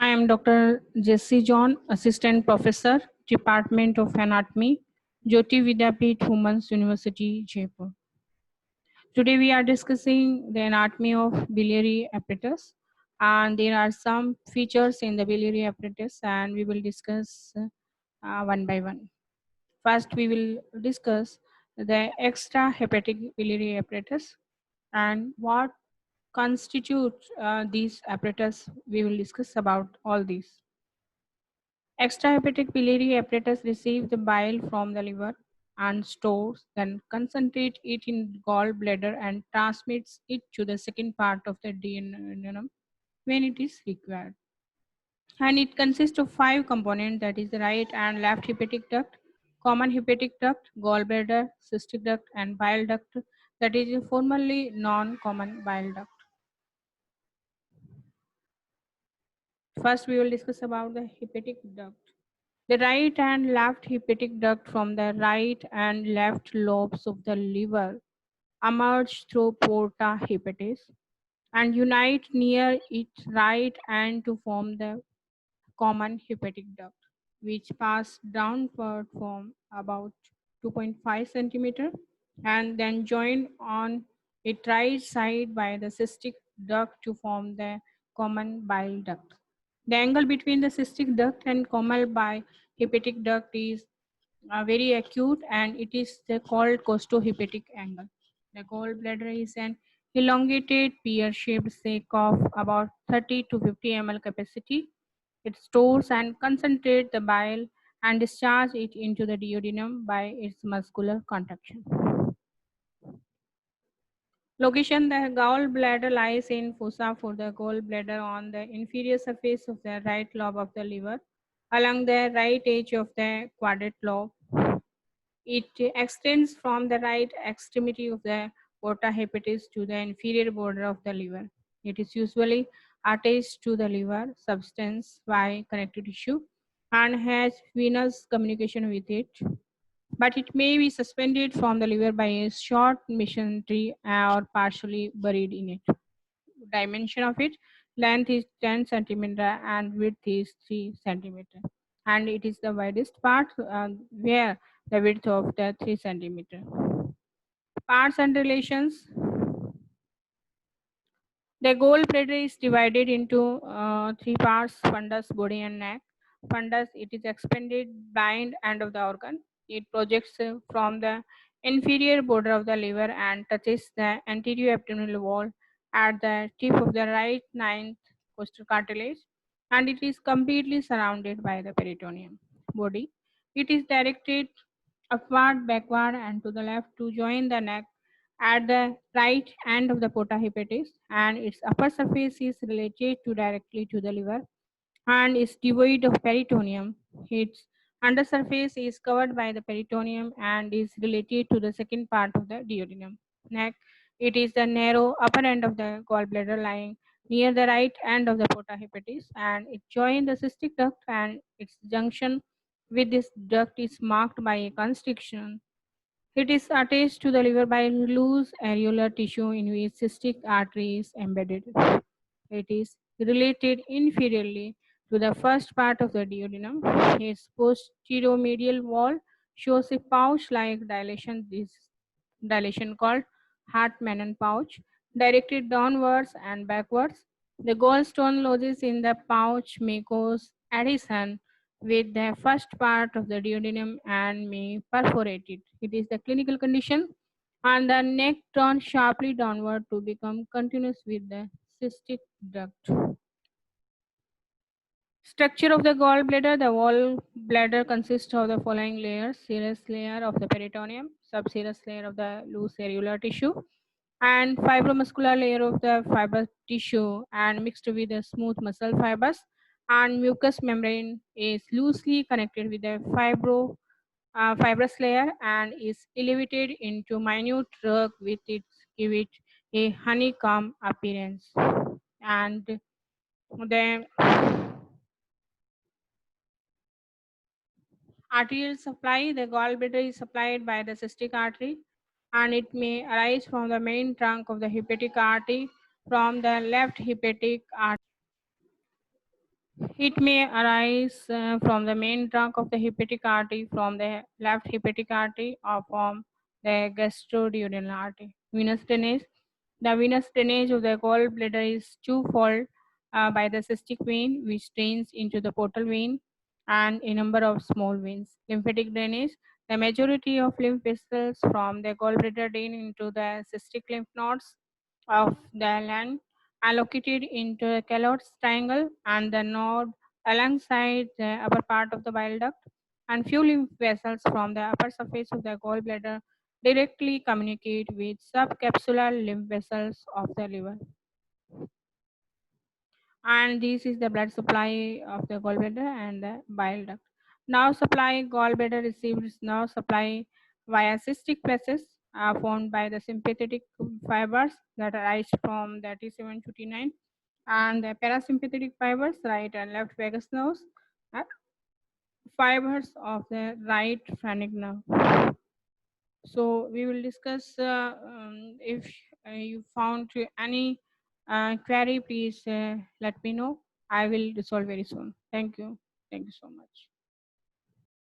I am Dr. Jesse John, Assistant Professor, Department of Anatomy, Jyoti Vidyapeeth Women's University, Jaipur. Today we are discussing the anatomy of biliary apparatus, and there are some features in the biliary apparatus, and we will discuss one by one. First, we will discuss the extrahepatic biliary apparatus and what constitutes these apparatus. We will discuss about all these. Extrahepatic biliary apparatus receives the bile from the liver and stores, then concentrate it in gallbladder and transmits it to the second part of the duodenum when it is required. And it consists of five components, that is the right and left hepatic duct, common hepatic duct, gallbladder, cystic duct, and bile duct, that is formerly non-common bile duct. First, we will discuss about the hepatic duct. The right and left hepatic duct from the right and left lobes of the liver emerge through porta hepatis and unite near its right end to form the common hepatic duct, which pass downward from about 2.5 centimeter and then join on its right side by the cystic duct to form the common bile duct. The angle between the cystic duct and common bile hepatic duct is very acute and it is called costohepatic angle. The gallbladder is an elongated pear-shaped sac of about 30 to 50 ml capacity. It stores and concentrates the bile and discharges it into the duodenum by its muscular contraction. Location: the gallbladder lies in fossa for the gallbladder on the inferior surface of the right lobe of the liver, along the right edge of the quadrate lobe. It extends from the right extremity of the porta hepatis to the inferior border of the liver. It is usually attached to the liver substance by connective tissue and has venous communication with it, but it may be suspended from the liver by a short mesentery or partially buried in it. Dimension of it: length is 10 centimeter and width is 3 centimeter, and it is the widest part where the width of the 3 centimeter. Parts and relations: the gallbladder is divided into three parts: fundus, body, and neck. Fundus, it is expanded blind end of the organ. It projects from the inferior border of the liver and touches the anterior abdominal wall at the tip of the right ninth costal cartilage, and it is completely surrounded by the peritoneum. Body, it is directed upward, backward, and to the left to join the neck at the right end of the porta hepatis, and its upper surface is related to directly to the liver and is devoid of peritoneum. Its undersurface is covered by the peritoneum and is related to the second part of the duodenum. Neck, it is the narrow upper end of the gallbladder lying near the right end of the porta hepatis, and it joins the cystic duct, and its junction with this duct is marked by a constriction. It is attached to the liver by loose areolar tissue in which cystic artery is embedded. It is related inferiorly to the first part of the duodenum. Its posteromedial wall shows a pouch-like dilation. This dilation called Hartmann pouch, directed downwards and backwards. The gallstone lodges in the pouch may cause adhesion with the first part of the duodenum and may perforate it. It is the clinical condition, and the neck turns sharply downward to become continuous with the cystic duct. Structure of the gallbladder: the gallbladder consists of the following layers: serous layer of the peritoneum, subserous layer of the loose areolar tissue, and fibromuscular layer of the fibrous tissue and mixed with the smooth muscle fibers, and mucous membrane is loosely connected with the fibrous layer and is elevated into minute rug with it give it a honeycomb appearance. And the arterial supply: the gallbladder is supplied by the cystic artery, and it may arise from the main trunk of the hepatic artery from the left hepatic artery. It may arise from the main trunk of the hepatic artery, from the left hepatic artery, or from the gastroduodenal artery. Venous drainage. The venous drainage of the gallbladder is twofold by the cystic vein, which drains into the portal vein, and a number of small veins. Lymphatic drainage. The majority of lymph vessels from the gallbladder drain into the cystic lymph nodes of the land allocated into a Kellogg's triangle and the node alongside the upper part of the bile duct, and few lymph vessels from the upper surface of the gallbladder directly communicate with subcapsular lymph vessels of the liver. And this is the blood supply of the gallbladder and the bile duct. Nerve supply. Gallbladder receives nerve supply via cystic plexus formed by the sympathetic fibers that arise from the T7 to T9, and the parasympathetic fibers, right and left vagus nerves, uh, fibers of the right phrenic nerve. So we will discuss if you found any query, please let me know. I will resolve very soon. Thank you. Thank you so much.